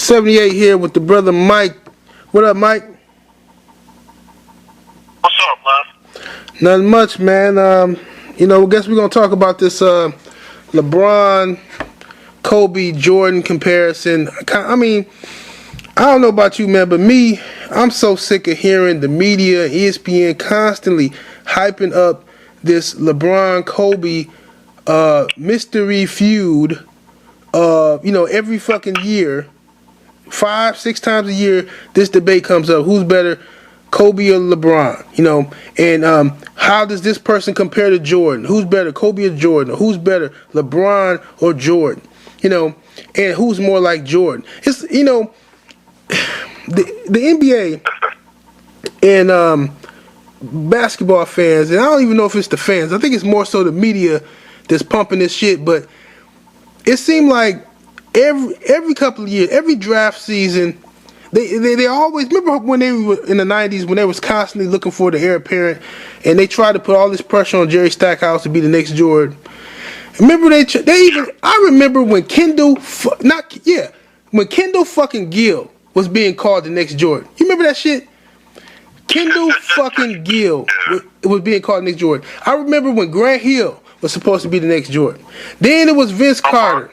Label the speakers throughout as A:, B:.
A: 78 here with the brother Mike. What up, Mike?
B: What's up, man?
A: Nothing much, man. I guess we're gonna talk about this LeBron, Kobe, Jordan comparison. I mean, I don't know about you, man, but me, I'm so sick of hearing the media, ESPN constantly hyping up this LeBron Kobe mystery feud. Every fucking year, 5-6 times a year, this debate comes up. Who's better, Kobe or LeBron? And how does this person compare to Jordan? Who's better, Kobe or Jordan? Or who's better, LeBron or Jordan? And who's more like Jordan? It's the NBA and basketball fans, and I don't even know if it's the fans. I think it's more so the media that's pumping this shit. But it seemed like every couple of years, every draft season, they always remember when they were in the 90s when they was constantly looking for the heir apparent, and they tried to put all this pressure on Jerry Stackhouse to be the next Jordan. Remember I remember when Kendall fucking Gill was being called the next Jordan. You remember that shit? Kendall fucking Gill was being called the next Jordan. I remember when Grant Hill was supposed to be the next Jordan. Then it was Vince Carter.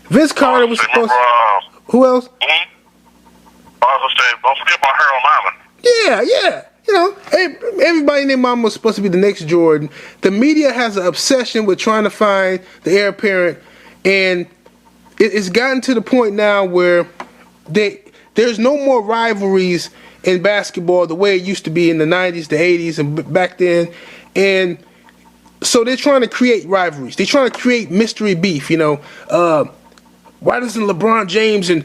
A: Vince Carter was supposed to... Who else?
B: I was going to say, don't forget about Harold Mama.
A: Yeah. Everybody and their mama was supposed to be the next Jordan. The media has an obsession with trying to find the heir apparent, and it's gotten to the point now where there's no more rivalries in basketball the way it used to be in the 90s, the 80s, and back then. And so they're trying to create rivalries. They're trying to create mystery beef, Why doesn't LeBron James and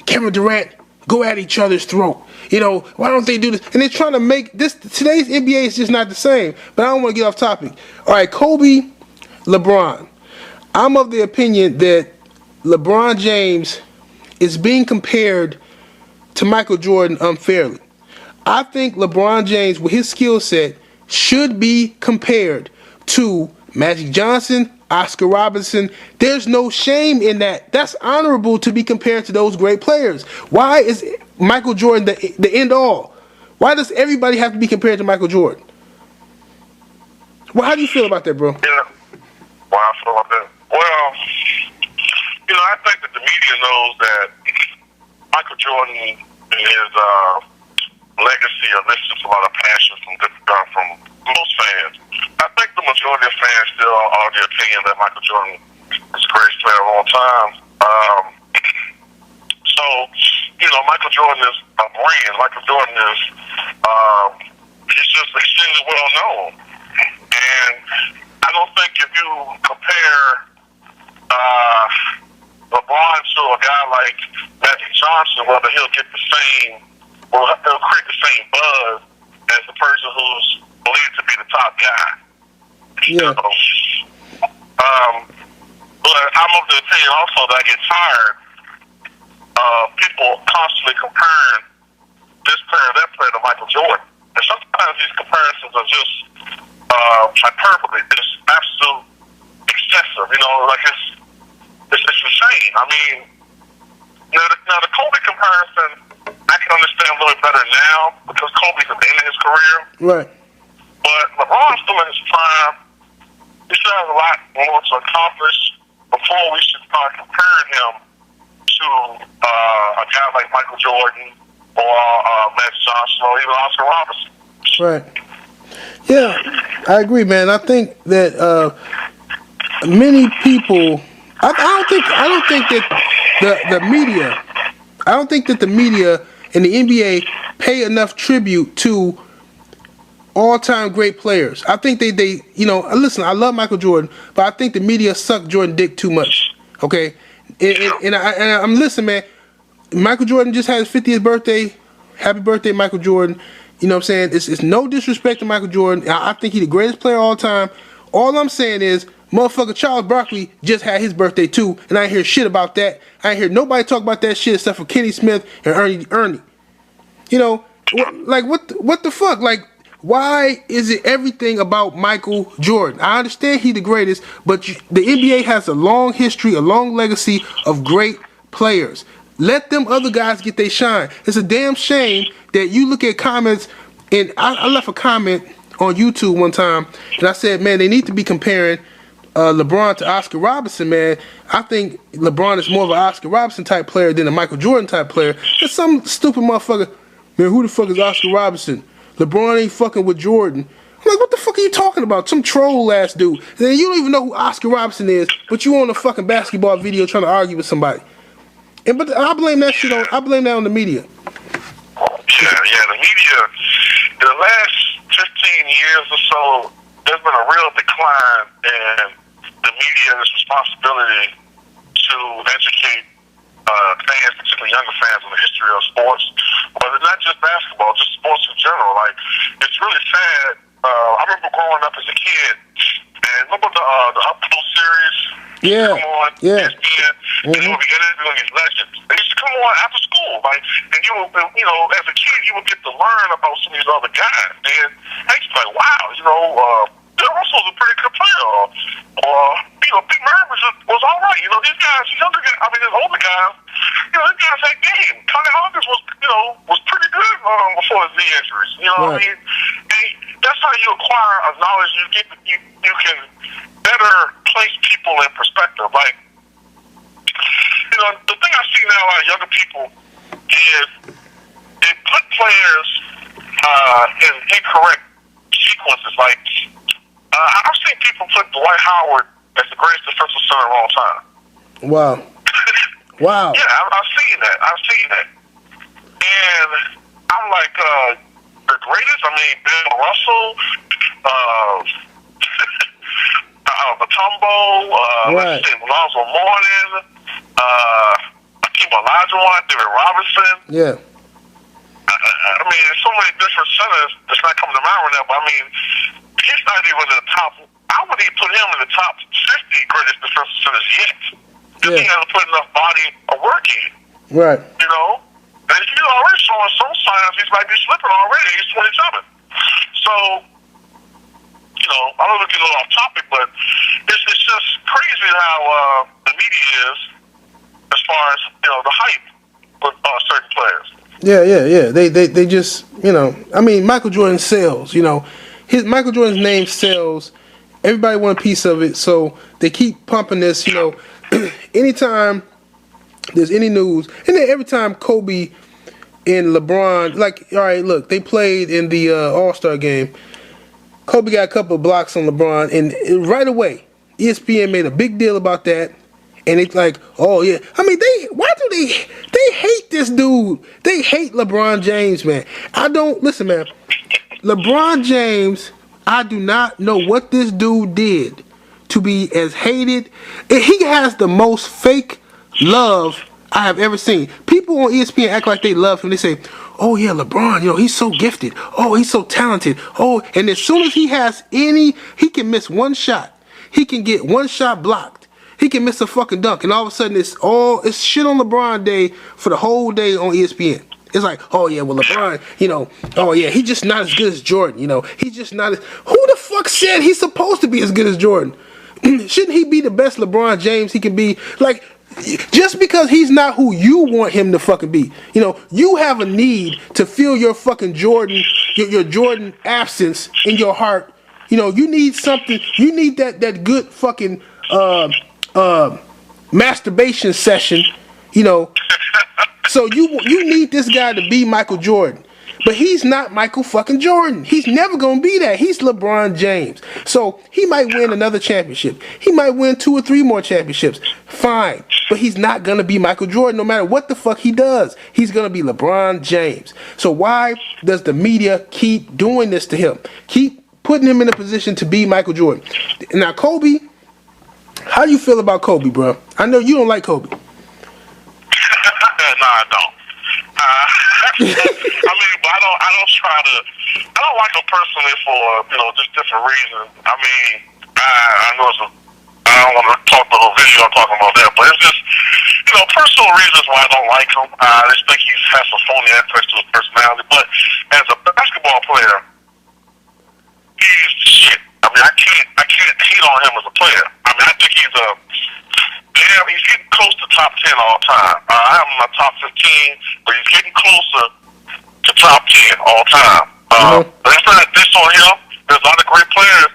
A: Kevin Durant go at each other's throat? Why don't they do this? And they're trying to make this. Today's NBA is just not the same. But I don't want to get off topic. All right, Kobe, LeBron. I'm of the opinion that LeBron James is being compared to Michael Jordan unfairly. I think LeBron James, with his skill set, should be compared to Magic Johnson, Oscar Robertson. There's no shame in that. That's honorable to be compared to those great players. Why is Michael Jordan the end all? Why does everybody have to be compared to Michael Jordan? Well, how do you feel about that, bro?
B: Yeah. Well, I feel about that. Well, I think that the media knows that Michael Jordan and his legacy elicits a lot of passion from most fans. I think the majority of fans still are the opinion that Michael Jordan is the greatest player of all time. Michael Jordan is a brand. Michael Jordan is he's just extremely well known. And I don't think if you compare LeBron to a guy like Magic Johnson, whether he'll get the same, or he'll create the same buzz as the person who's believed to be the top guy.
A: Yeah.
B: But I'm of the opinion also that I get tired of people constantly comparing this player, that player to Michael Jordan. And sometimes these comparisons are just hyperbole, just absolute excessive. It's insane. I mean, now the Kobe comparison, I can understand a little better now because Kobe's at the end of his career.
A: Right.
B: But LeBron's still in his prime. He still has a lot more to accomplish before we should start comparing him to a guy like Michael Jordan or Magic Johnson or even Oscar Robertson.
A: Right. Yeah, I agree, man. I think that many people. I don't think that the media. I don't think that the media and the NBA pay enough tribute to all-time great players. I think they listen, I love Michael Jordan, but I think the media suck Jordan dick too much. Okay? And I'm listening, man. Michael Jordan just had his 50th birthday. Happy birthday, Michael Jordan. You know what I'm saying? It's no disrespect to Michael Jordan. I think he's the greatest player of all time. All I'm saying is, motherfucker Charles Barkley just had his birthday too, and I ain't hear shit about that. I ain't hear nobody talk about that shit except for Kenny Smith and Ernie. What the fuck? Like, why is it everything about Michael Jordan? I understand he's the greatest, but the NBA has a long history, a long legacy of great players. Let them other guys get their shine. It's a damn shame that you look at comments, and I left a comment on YouTube one time, and I said, man, they need to be comparing LeBron to Oscar Robertson, man. I think LeBron is more of an Oscar Robertson type player than a Michael Jordan type player. There's some stupid motherfucker, man, who the fuck is Oscar Robertson? LeBron ain't fucking with Jordan. I'm like, what the fuck are you talking about? Some troll ass dude. And you don't even know who Oscar Robertson is, but you on a fucking basketball video trying to argue with somebody. But I blame that shit on the media.
B: Yeah, the media, in the last 15 years or so, there's been a real decline in the media and its responsibility to educate fans, particularly younger fans, on the history of sports. But it's not just basketball, just sports in general. Like, it's really sad. I remember growing up as a kid, and remember the Up Close series?
A: Yeah.
B: Come on,
A: yeah.
B: ESPN, and you would be interviewing these legends. They used to come on after school, like, and you would, as a kid, you would get to learn about some of these other guys. And I used to be like, wow, Bill Russell's a pretty good player, or Pete Murray was all right. These guys, these younger guys, these older guys, these guys had game. Connie Hawkins was pretty good before his knee injuries.
A: Right.
B: And that's how you acquire a knowledge. You can better place people in perspective. Like, the thing I see now out of younger people is they put players in incorrect sequences. Like, I've seen people put Dwight Howard as the greatest defensive center of all time.
A: Wow. Wow.
B: Yeah, I've seen that. And I'm like, the greatest? Bill Russell, Matumbo,
A: right.
B: let's see, Lonzo Mourning, Akeem Olajuwon, David Robinson.
A: Yeah.
B: There's so many different centers that's not coming to mind right now, but he's not even in the top. I wouldn't even put him in the top 50 greatest defensive centers yet. Because he hasn't put enough body of work in.
A: Right.
B: And he's already showing some signs he might be slipping already. He's 27. So, I don't know if get a little off topic, but it's just crazy how the media is as far as, the hype with certain players.
A: Yeah. They just, Michael Jordan sells, Michael Jordan's name sells. Everybody want a piece of it, so they keep pumping this, anytime there's any news, and then every time Kobe and LeBron, like, all right, look, they played in the All-Star game. Kobe got a couple of blocks on LeBron, and right away, ESPN made a big deal about that, and it's like, oh yeah, they hate this dude? They hate LeBron James, man. Listen, man, LeBron James, I do not know what this dude did to be as hated. He has the most fake love I have ever seen. People on ESPN act like they love him. They say, oh yeah, LeBron, he's so gifted. Oh, he's so talented. Oh, and as soon as he can miss one shot. He can get one shot blocked. He can miss a fucking dunk. And all of a sudden it's shit on LeBron day for the whole day on ESPN. It's like, oh yeah, well LeBron, oh yeah, he's just not as good as Jordan, he's just not as, who the fuck said he's supposed to be as good as Jordan? Shouldn't he be the best LeBron James he can be? Like, just because he's not who you want him to fucking be, you have a need to feel your fucking Jordan, your Jordan absence in your heart. You need something, you need that good fucking masturbation session, So you need this guy to be Michael Jordan. But he's not Michael fucking Jordan. He's never going to be that. He's LeBron James. So he might win another championship. He might win 2 or 3 more championships. Fine. But he's not going to be Michael Jordan no matter what the fuck he does. He's going to be LeBron James. So why does the media keep doing this to him? Keep putting him in a position to be Michael Jordan. Now, Kobe, how do you feel about Kobe, bro? I know you don't like Kobe.
B: No, I don't. But I don't like him personally for, just different reasons. I know I don't want to talk the whole video I'm talking about that, but it's just, personal reasons why I don't like him. I just think he has some phony aspects to his personality, but as a basketball player, he's shit. I can't hate on him as a player. I think he's a Yeah, he's getting close to top 10 all time. I have him in my top 15, but he's getting closer to top 10 all time. That's not a diss on him. There's a lot of great players.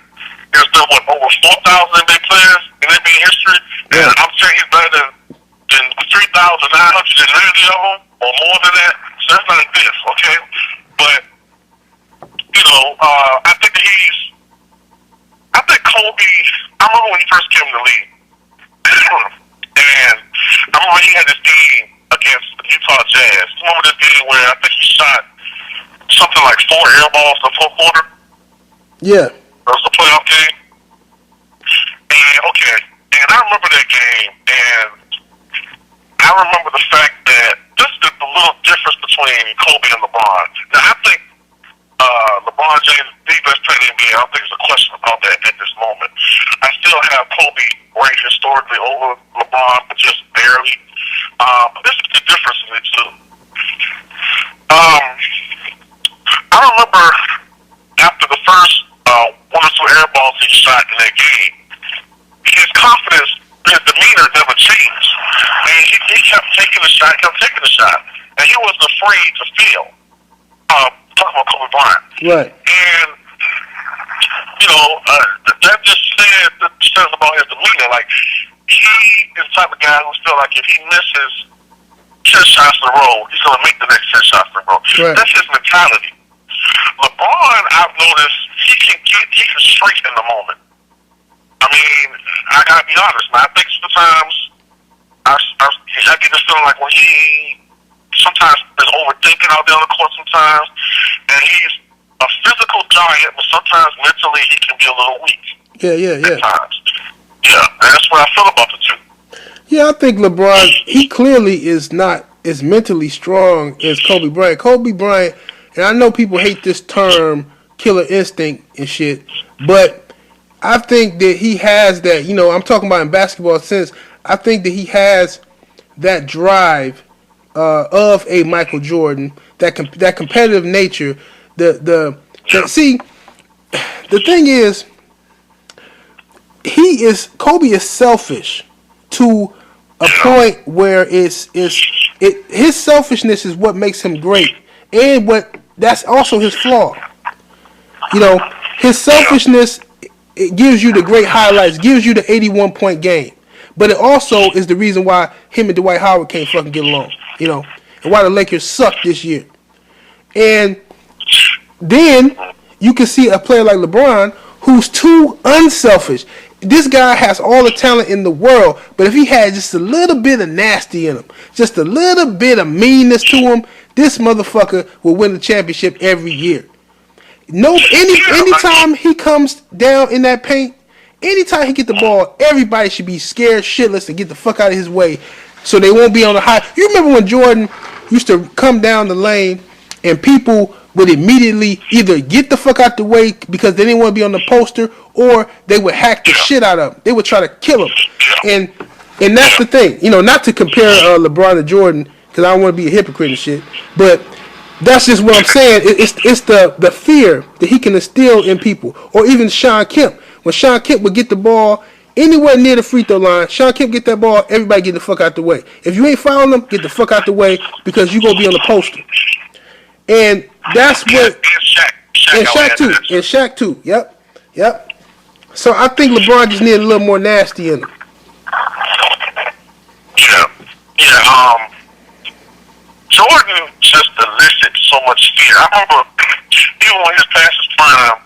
B: There's been, over 4,000 NBA players in NBA history, and I'm saying he's better than 3,990 of them, or more than that. So that's not a diss, okay? But, I think Kobe, I remember when he first came to the league, and I remember he had this game against the Utah Jazz. You remember this game where I think he shot something like 4 air balls in the fourth quarter?
A: Yeah.
B: That was the playoff game. And I remember that game, and I remember the fact that this is the little difference between Kobe and LeBron. Now, I think LeBron James is the best player in the NBA. I don't think there's a question about that at this moment. I still have Kobe ranked historically over LeBron, but just barely. But this is the difference in the two. I remember after the first 1 or 2 air balls he shot in that game, his confidence, his demeanor never changed. And he kept taking the shot, and he wasn't afraid to fail. Talking about Kobe Bryant.
A: Right.
B: And, that just says about his demeanor. Like, he is the type of guy who feel like if he misses 10 shots in a row, he's going to make the next 10 shots in a row.
A: Right.
B: That's his mentality. LeBron, I've noticed, he can strike in the moment. I mean, I got to be honest, man. I think sometimes I get this feeling like when he sometimes is overthinking out there on the court sometimes, and he's a physical giant, but sometimes mentally he can be a little weak.
A: Yeah.
B: At times. Yeah, and that's what I feel about the two.
A: Yeah, I think LeBron, he clearly is not as mentally strong as Kobe Bryant. Kobe Bryant, and I know people hate this term, killer instinct and shit, but I think that he has that, I'm talking about in basketball sense, I think that he has that drive of a Michael Jordan, that competitive nature. See, the thing is, Kobe is selfish to a point where his selfishness is what makes him great, and that's also his flaw. His selfishness, it gives you the great highlights, gives you the 81-point game, but it also is the reason why him and Dwight Howard can't fucking get along, and why the Lakers suck this year. And then you can see a player like LeBron who's too unselfish. This guy has all the talent in the world, but if he had just a little bit of nasty in him, just a little bit of meanness to him, this motherfucker will win the championship every year. Anytime he comes down in that paint, anytime he get the ball, everybody should be scared shitless and get the fuck out of his way so they won't be on the high. You remember when Jordan used to come down the lane and people would immediately either get the fuck out the way because they didn't want to be on the poster, or they would hack the shit out of him. They would try to kill him. And that's the thing. Not to compare LeBron to Jordan, because I don't want to be a hypocrite and shit, but that's just what I'm saying. It's the fear that he can instill in people. Or even Sean Kemp. When Sean Kemp would get the ball anywhere near the free throw line, Sean Kemp get that ball, everybody get the fuck out the way. If you ain't fouling them, get the fuck out the way because you going to be on the poster. And that's what... And Shaq too. Yep. So I think LeBron just needed a little more nasty in him.
B: Yeah. Jordan just elicits so much fear. I remember even when he was past his prime,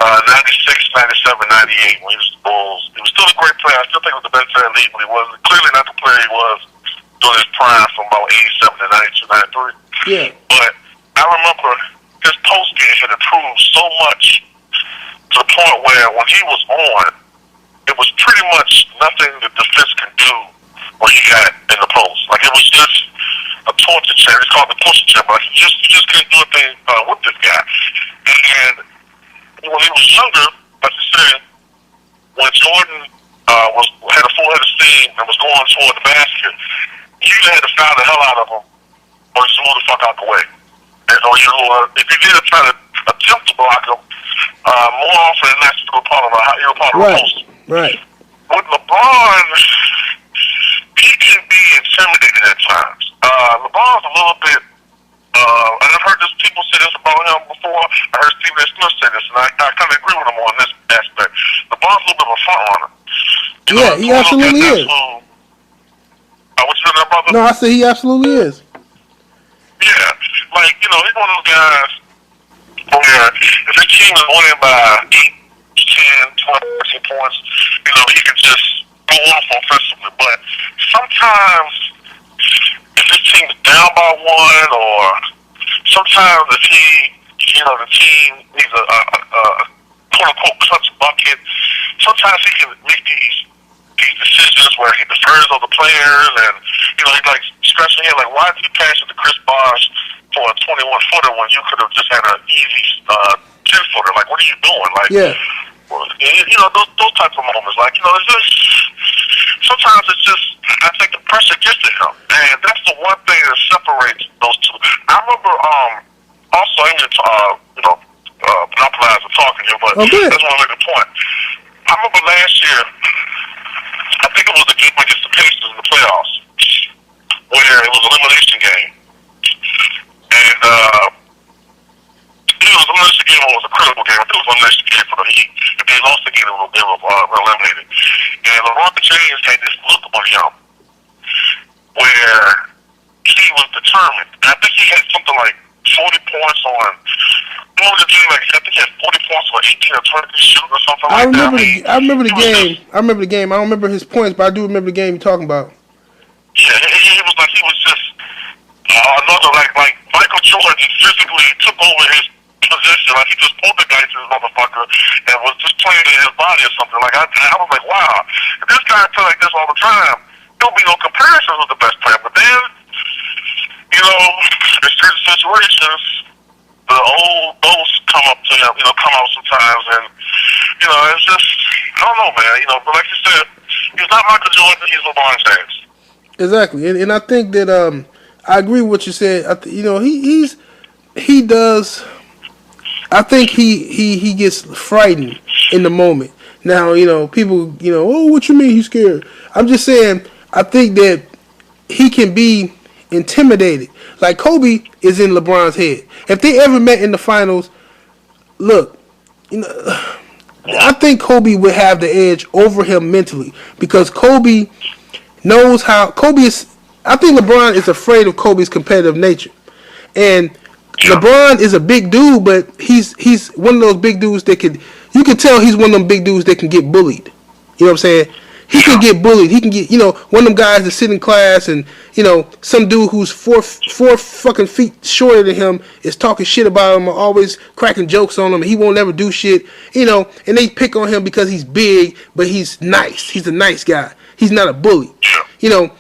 B: 96, 97, 98, when he was the Bulls, he was still a great player. I still think he was the best player in the league, but he was clearly not the player he was during his prime from about 87 to 92, 93.
A: Yeah.
B: But I remember his post game had improved so much to the point where when he was on, it was pretty much nothing the defense could do when he got in the post. Like, it was just a torture chair. It's called the torture chair, but you just couldn't do a thing with this guy. And when he was younger, like you said, when Jordan had a full head of steam and was going toward the basket, you either had to foul the hell out of him or just move the fuck out the way. And so if you did try to attempt to block him, more often than not, you were part of a post.
A: Right.
B: with LeBron, he can be intimidating at times. LeBron's a little bit. And I've heard people say this about him before. I heard Stephen A. Smith say this, and I kind of agree with him on this aspect. LeBron's a little bit of a front runner.
A: Yeah, he absolutely is.
B: What you doing there, brother?
A: No, I said he absolutely is.
B: Yeah, like, he's one of those guys where if his team is winning by 8, 10, 20, 13 points, he can just go off offensively. But sometimes if his team is down by one, or sometimes if the team needs a quote-unquote clutch bucket, sometimes he can make these decisions where he defers on the players, and he's like scratching his head, like, why did you pass it to Chris Bosh for a 21-footer when you could have just had an easy 10-footer? Like, what are you doing? Like,
A: yeah.
B: Those types of moments. Like, it's just sometimes it's just, I think the pressure gets to him, and that's the one thing that separates those two. I remember also I need to monopolize the talking here, but I just want to make a point. I remember last year, I think it was the game against the Pacers in the playoffs, where it was an elimination game. And it was an elimination game, or it was a critical game. I think it was an elimination game for the Heat. If they lost the game, they were eliminated. And LeBron James had this look on him where he was determined. And I think he had something like 40 points on. The game, like, I think he had 40 points on 18 or 20 shooting or something like that.
A: I remember the game. I remember the game. I don't remember his points, but I do remember the game you're talking about.
B: Yeah, he was just another, like Michael Jordan physically took over his position. Like, he just pulled the guy to his motherfucker and was just playing in his body or something. Like, I was like, wow, if this guy play like this all the time, there'll be no comparisons with the best player. But then, in certain situations, the old ghosts come up to him, come out sometimes, and, it's just, I don't know, man, but like you said, he's not Michael Jordan, he's LeBron James.
A: Exactly, and I think that, I agree with what you said. He does, I think he gets frightened in the moment. Now, people, oh, what you mean he's scared? I'm just saying, I think that he can be intimidated. Like Kobe is in LeBron's head. If they ever met in the finals, look, I think Kobe would have the edge over him mentally because Kobe knows how Kobe is. I think LeBron is afraid of Kobe's competitive nature, and LeBron is a big dude, but he's one of those big dudes that you can tell he's one of them big dudes that can get bullied. You know what I'm saying? He can get bullied. He can get, one of them guys that sit in class and, some dude who's four fucking feet shorter than him is talking shit about him or always cracking jokes on him. And he won't ever do shit, and they pick on him because he's big, but he's nice. He's a nice guy. He's not a bully, and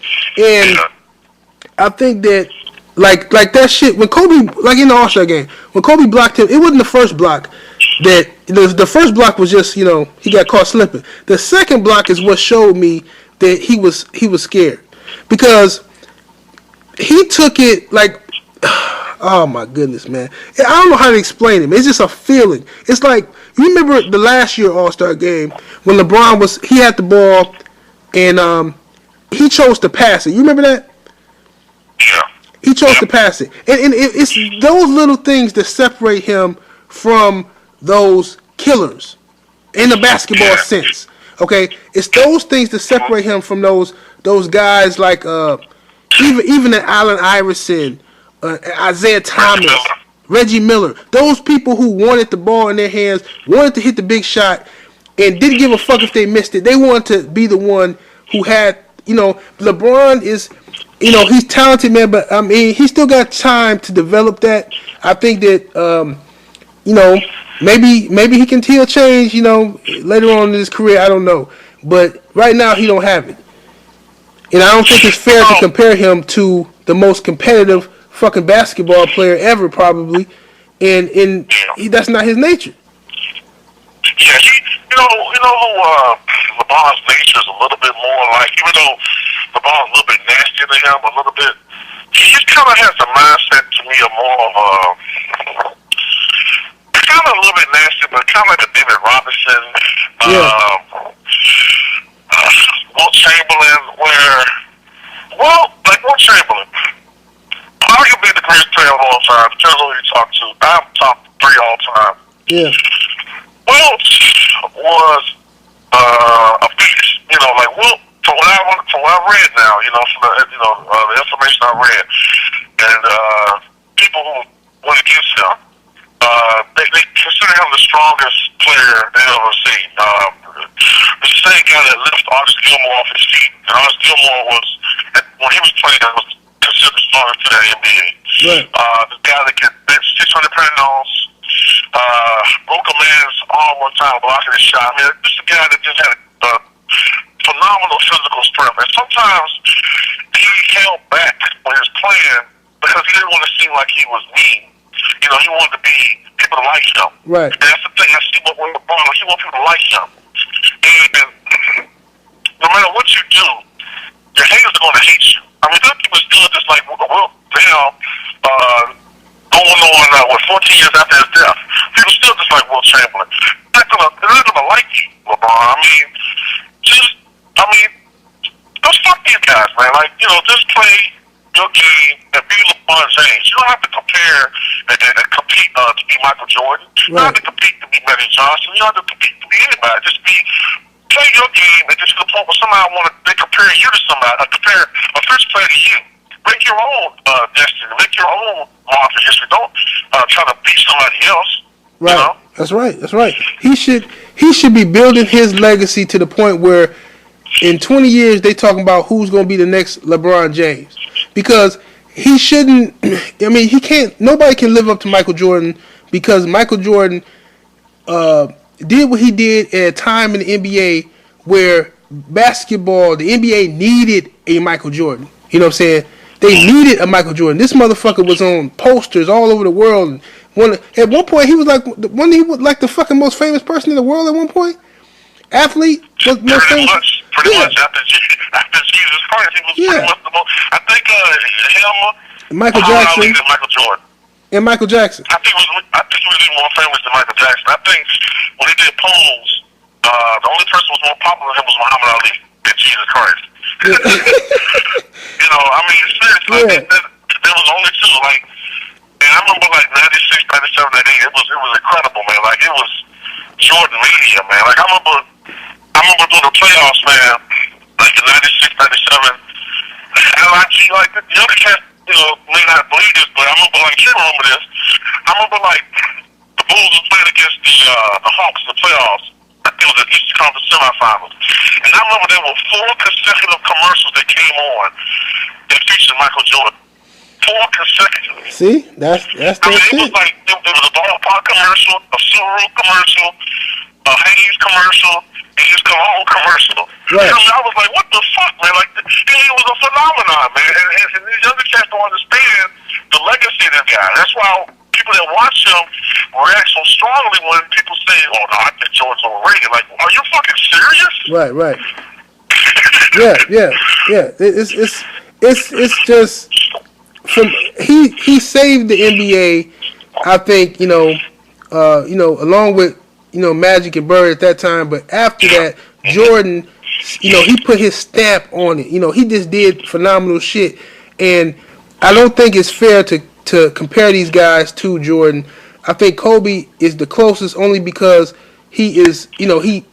A: I think that, like that shit, when Kobe, like in the All-Star game, when Kobe blocked him, it wasn't the first block. That the first block was just, he got caught slipping. The second block is what showed me that he was scared because he took it like, oh my goodness, man. I don't know how to explain it. It's just a feeling. It's like, you remember the last year All-Star game when LeBron he had the ball and he chose to pass it. You remember that?
B: Yeah.
A: He chose to pass it, and it's those little things that separate him from those killers in the basketball sense. Okay, it's those things that separate him from those guys like even Allen Iverson, Isaiah Thomas, Reggie Miller. Those people who wanted the ball in their hands, wanted to hit the big shot, and didn't give a fuck if they missed it. They wanted to be the one who had. LeBron is. He's talented, man, but I mean, he still got time to develop that. I think that, maybe he can change, later on in his career. I don't know, but right now he don't have it, and I don't think it's fair to compare him to the most competitive fucking basketball player ever, probably, and that's not his nature.
B: Yeah, LeBron's nature is a little bit more like, even though LeBron's a little bit nastier than him, a little bit, he just kind of has the mindset to me of more of kind of a little bit nasty, but kind of like a David Robinson. Chamberlain, where, well, like Will Chamberlain, arguably the greatest player of all time, depends on who you talk to. I'm top 3 all time.
A: Yeah.
B: Wilt was a beast. You know, like Wilt, from what I read now, you know, from the information I read, and people who went against him, they consider him the strongest player they've ever seen. The same guy that lifted Artis Gilmore off his feet. And Artis Gilmore was, when he was playing, was considered the strongest player in the NBA.
A: Right.
B: The guy that could bench 600 pounds, broke a man's arm one time blocking his shot. I mean, this is a guy that just had a phenomenal physical strength. And sometimes he held back when he was playing because he didn't want to seem like he was mean. You know, he wanted to be people to like him.
A: Right. And
B: that's the thing I see with LeBron. He wants people to like him. And no matter what you do, your haters are going to hate you. I mean, some people still just like, well, now, going on, 14 years after his death, people still just like Will Chamberlain. They're not gonna like you, LeBron. I mean, just fuck these guys, man. Like, you know, just play your game and be LeBron James. You don't have to compare and compete to be Michael Jordan. You don't have to compete to be Magic Johnson. You don't have to compete to be anybody. Just play your game and get to the point where somebody they compare you to somebody, compare a first player to you. Make your own destiny. Make your own market history. Don't try to beat somebody else.
A: Right.
B: You know?
A: That's right. That's right. He should be building his legacy to the point where in 20 years they talking about who's going to be the next LeBron James, because he shouldn't. I mean, he can't. Nobody can live up to Michael Jordan because Michael Jordan did what he did at a time in the NBA where basketball, the NBA needed a Michael Jordan. You know what I'm saying? They needed a Michael Jordan. This motherfucker was on posters all over the world. At one point, he was like the fucking most famous person in the world. At one point, athlete was most famous.
B: Pretty much after Jesus Christ, he was pretty much the most. I think him,
A: Michael Jackson,
B: and Michael Jordan,
A: and Michael Jackson.
B: I think he was even more famous than Michael Jackson. I think when he did polls, the only person who was more popular than him was Muhammad Ali than Jesus Christ. You know, I mean, seriously, there was only two. Like, and I remember like 96, 97, 98. It was incredible, man. Like, it was Jordan mania, man. Like, I remember doing the playoffs, man. Like in 96, 97. And like the other cats, you know, may not believe this, but I remember like you remember this. I remember like the Bulls was playing against the Hawks in the playoffs. I think it was the Eastern Conference semifinals. And I remember there were 4 consecutive commercials that came on that featured Michael Jordan. 4 consecutive.
A: See, that's
B: it was like it was a ballpark commercial, a Subaru commercial, a Hayes commercial, and his cologne commercial.
A: Right.
B: And I was like, what the fuck, man? Like, it was a phenomenon, man. And these younger cats don't understand the legacy of this guy. That's why people that watch him react so strongly when people say, "Oh no, I think Jordan's overrated." Like, are you fucking serious?
A: Right. Yeah. It's just from he saved the NBA. I think along with Magic and Bird at that time, but after that, Jordan, he put his stamp on it. He just did phenomenal shit, and I don't think it's fair to compare these guys to Jordan. I think Kobe is the closest only because he is,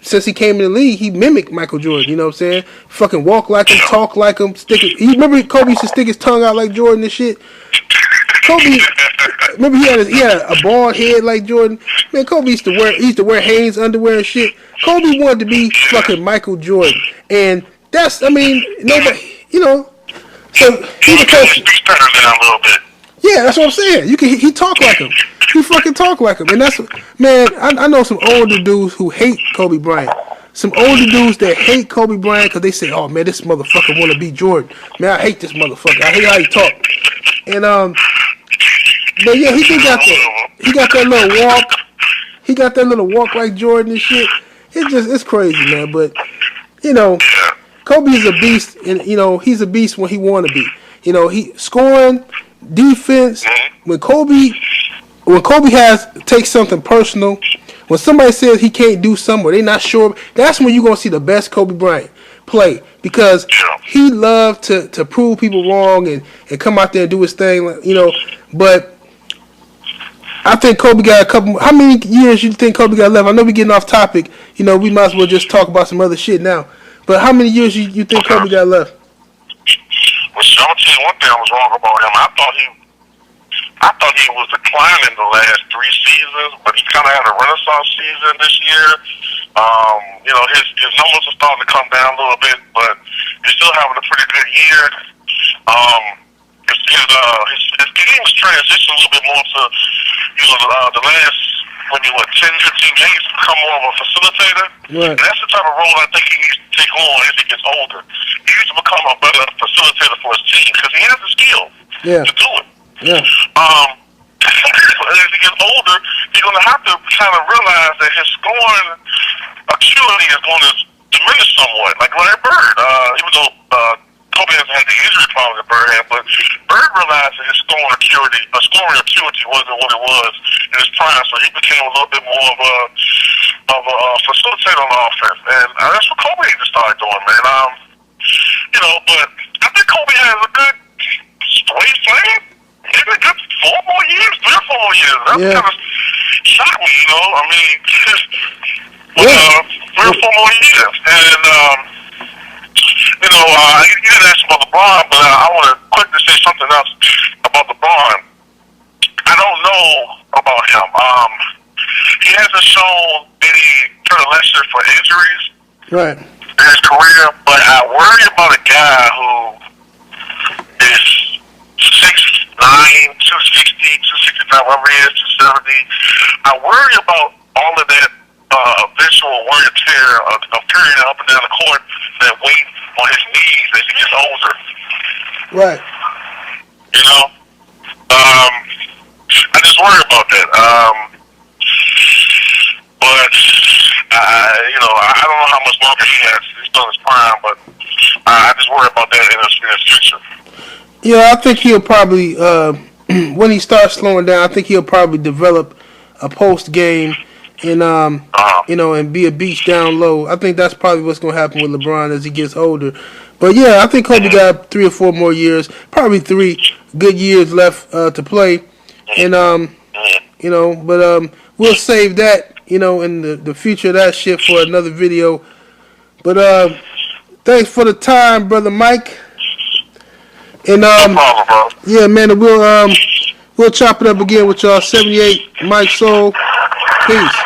A: since he came in the league, he mimicked Michael Jordan, you know what I'm saying? Fucking walk like him, talk like him, you remember Kobe used to stick his tongue out like Jordan and shit? Kobe, remember he had a bald head like Jordan? Man, Kobe used to wear Hanes underwear and shit. Kobe wanted to be fucking Michael Jordan. And that's, nobody, so he's the closest. Yeah, that's what I'm saying. He talk like him. He fucking talk like him. And that's, man, I know some older dudes who hate Kobe Bryant. Some older dudes that hate Kobe Bryant because they say, oh, man, this motherfucker want to be Jordan. Man, I hate this motherfucker. I hate how he talk. And, but yeah, he got that little walk. He got that little walk like Jordan and shit. It's crazy, man. But, Kobe is a beast. And, he's a beast when he want to be. He scoring, defense. When Kobe takes something personal, when somebody says he can't do something or they not sure, that's when you're gonna see the best Kobe Bryant. play because
B: Yeah.
A: he loved to prove people wrong and come out there and do his thing, you know. But I think Kobe got a couple. How many years you think Kobe got left? I know we're getting off topic. You know, we might as well just talk about some other shit now. But how many years you think Kobe got left?
B: Well, I'm gonna tell you one thing I was wrong about him. I thought he was declining the last 3 seasons, but he kind of had a renaissance season this year. You know, his numbers are starting to come down a little bit, but he's still having a pretty good year. His game has transitioned a little bit more to, you know, the last maybe 10, 15 games become more of a facilitator.
A: Right.
B: And that's the type of role I think he needs to take on as he gets older. He needs to become a better facilitator for his team because he has the skill to do it.
A: Yeah.
B: As he gets older, he's going to have to kind of realize that his scoring acuity is going to diminish somewhat. Like Larry Bird, even though Kobe hasn't had the injury problem that Bird had, but Bird realized that his scoring acuity wasn't what it was in his prime, so he became a little bit more of a facilitator on the offense, and that's what Kobe needs to start doing, man. You know, but I think Kobe has a good way of playing. Maybe a good 3 or 4 more years. That kind of shocked me, you know. I mean, but, 3 or 4 more years. And, you know, you didn't ask about LeBron, but I want to quickly say something else about LeBron. I don't know about him. He hasn't shown any predilection for injuries in his career, but I worry about a guy who is 6'9", 260, 265, whatever he is, 270. I worry about all of that eventual wear and tear of carrying up and down the court, that weight on his knees as he gets older.
A: Right.
B: You know? I just worry about that. But, you know, I don't know how much longer he has. He's still in his prime, but I just worry about that in his future.
A: Yeah, I think he'll probably, when he starts slowing down, I think he'll probably develop a post game and, you know, and be a beach down low. I think that's probably what's going to happen with LeBron as he gets older. But, yeah, I think Kobe got 3 or 4 more years, probably 3 good years left to play. And, you know, but we'll save that, you know, in the future of that shit for another video. But thanks for the time, Brother Mike. And
B: No problem, bro.
A: yeah, man, we'll chop it up again with y'all. 78 Mike Soul. Peace.